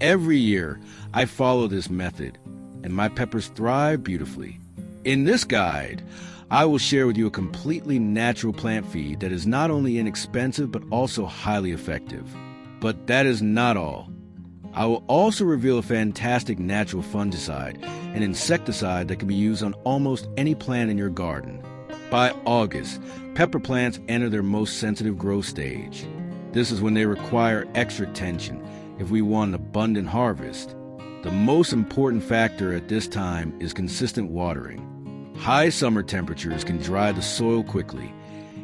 Every year, I follow this method, and my peppers thrive beautifully. In this guide, I will share with you a completely natural plant feed that is not only inexpensive but also highly effective. But that is not all. I will also reveal a fantastic natural fungicide and insecticide that can be used on almost any plant in your garden. By August, pepper plants enter their most sensitive growth stage. This is when they require extra attention if we want an abundant harvest. The most important factor at this time is consistent watering. High summer temperatures can dry the soil quickly,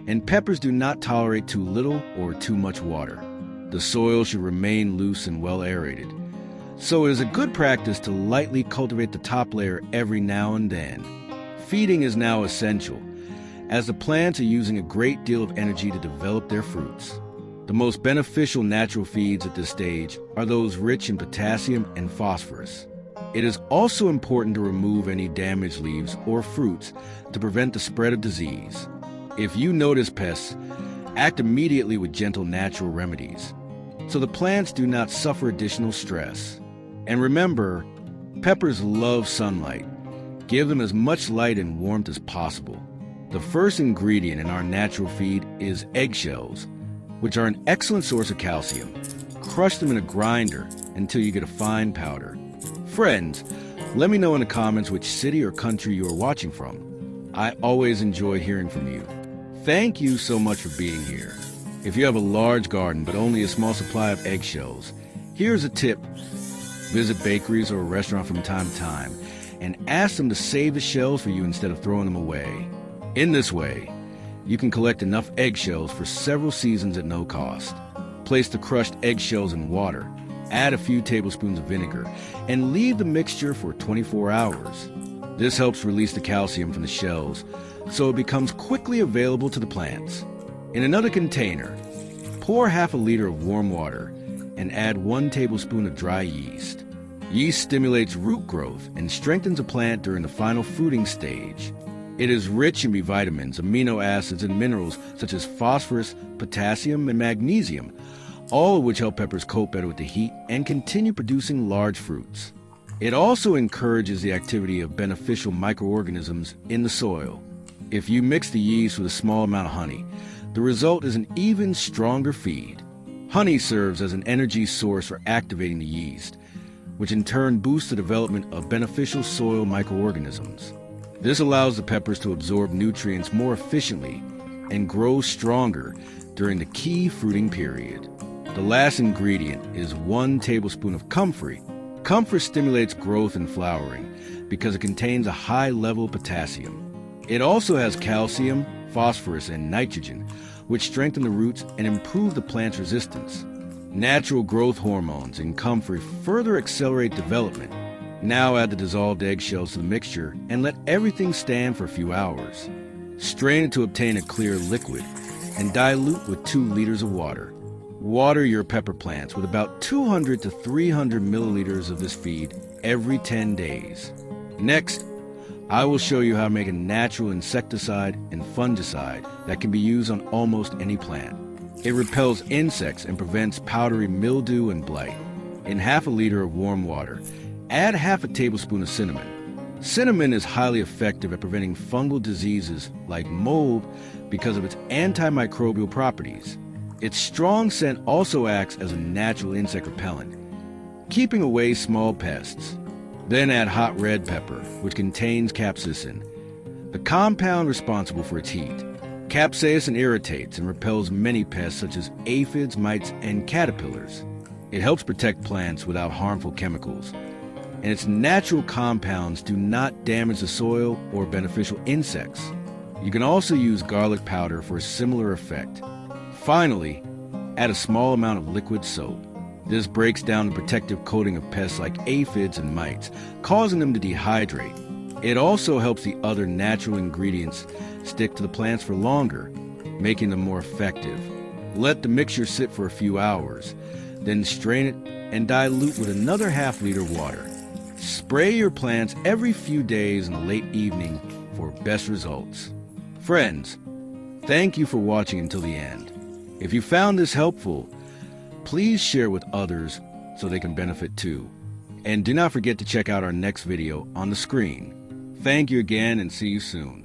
and peppers do not tolerate too little or too much water. The soil should remain loose and well aerated. So it is a good practice to lightly cultivate the top layer every now and then. Feeding is now essential, as the plants are using a great deal of energy to develop their fruits. The most beneficial natural feeds at this stage are those rich in potassium and phosphorus. It is also important to remove any damaged leaves or fruits to prevent the spread of disease. If you notice pests, act immediately with gentle natural remedies, so the plants do not suffer additional stress. And remember, peppers love sunlight. Give them as much light and warmth as possible. The first ingredient in our natural feed is eggshells, which are an excellent source of calcium. Crush them in a grinder until you get a fine powder. Friends, let me know in the comments which city or country you are watching from. I always enjoy hearing from you. Thank you so much for being here. If you have a large garden but only a small supply of eggshells, here's a tip. Visit bakeries or a restaurant from time to time and ask them to save the shells for you instead of throwing them away. In this way, you can collect enough eggshells for several seasons at no cost. Place the crushed eggshells in water, add a few tablespoons of vinegar, and leave the mixture for 24 hours. This helps release the calcium from the shells, so it becomes quickly available to the plants. In another container, pour half a liter of warm water and add 1 tablespoon of dry yeast. Yeast stimulates root growth and strengthens a plant during the final fruiting stage. It is rich in B vitamins, amino acids, and minerals such as phosphorus, potassium, and magnesium, all of which help peppers cope better with the heat and continue producing large fruits. It also encourages the activity of beneficial microorganisms in the soil. If you mix the yeast with a small amount of honey, the result is an even stronger feed. Honey serves as an energy source for activating the yeast, which in turn boosts the development of beneficial soil microorganisms. This allows the peppers to absorb nutrients more efficiently and grow stronger during the key fruiting period. The last ingredient is 1 tablespoon of comfrey. Comfrey stimulates growth and flowering because it contains a high level of potassium. It also has calcium, phosphorus, and nitrogen, which strengthen the roots and improve the plant's resistance. Natural growth hormones in comfrey further accelerate development. Now add the dissolved eggshells to the mixture and let everything stand for a few hours. Strain it to obtain a clear liquid and dilute with 2 liters of water. Water your pepper plants with about 200 to 300 milliliters of this feed every 10 days. Next, I will show you how to make a natural insecticide and fungicide that can be used on almost any plant. It repels insects and prevents powdery mildew and blight. In half a liter of warm water, add half a tablespoon of cinnamon. Cinnamon is highly effective at preventing fungal diseases like mold because of its antimicrobial properties. Its strong scent also acts as a natural insect repellent, keeping away small pests. Then add hot red pepper, which contains capsaicin, the compound responsible for its heat. Capsaicin irritates and repels many pests such as aphids, mites, and caterpillars. It helps protect plants without harmful chemicals, and its natural compounds do not damage the soil or beneficial insects. You can also use garlic powder for a similar effect. Finally, add a small amount of liquid soap. This breaks down the protective coating of pests like aphids and mites, causing them to dehydrate. It also helps the other natural ingredients stick to the plants for longer, making them more effective. Let the mixture sit for a few hours, then strain it and dilute with another half liter of water. Spray your plants every few days in the late evening for best results. Friends, thank you for watching until the end. If you found this helpful, please share with others so they can benefit too. And do not forget to check out our next video on the screen. Thank you again and see you soon.